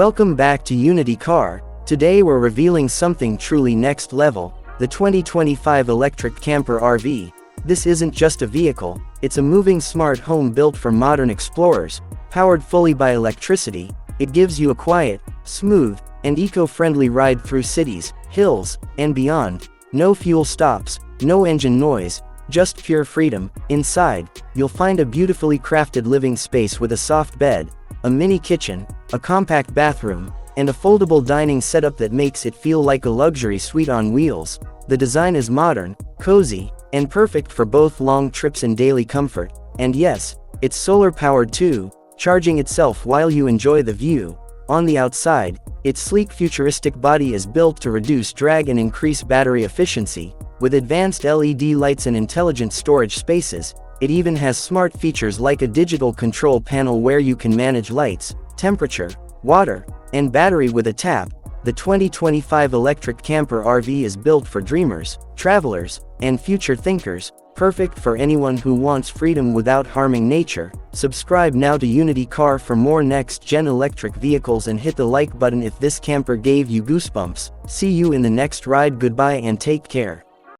Welcome back to Unity Car. Today we're revealing something truly next level, the 2025 electric camper RV. This isn't just a vehicle, it's a moving smart home built for modern explorers. Powered fully by electricity, it gives you a quiet, smooth, and eco-friendly ride through cities, hills, and beyond. No fuel stops, no engine noise, just pure freedom. Inside, you'll find a beautifully crafted living space with a soft bed, a mini kitchen, a compact bathroom, and a foldable dining setup that makes it feel like a luxury suite on wheels. The design is modern, cozy, and perfect for both long trips and daily comfort. And yes, it's solar-powered too, charging itself while you enjoy the view. On the outside, its sleek futuristic body is built to reduce drag and increase battery efficiency. With advanced LED lights and intelligent storage spaces, it even has smart features like a digital control panel where you can manage lights, temperature, water, and battery with a tap. The 2025 electric camper RV is built for dreamers, travelers, and future thinkers, perfect for anyone who wants freedom without harming nature. Subscribe now to Unity Car for more next-gen electric vehicles and hit the like button if this camper gave you goosebumps. See you in the next ride. Goodbye and take care.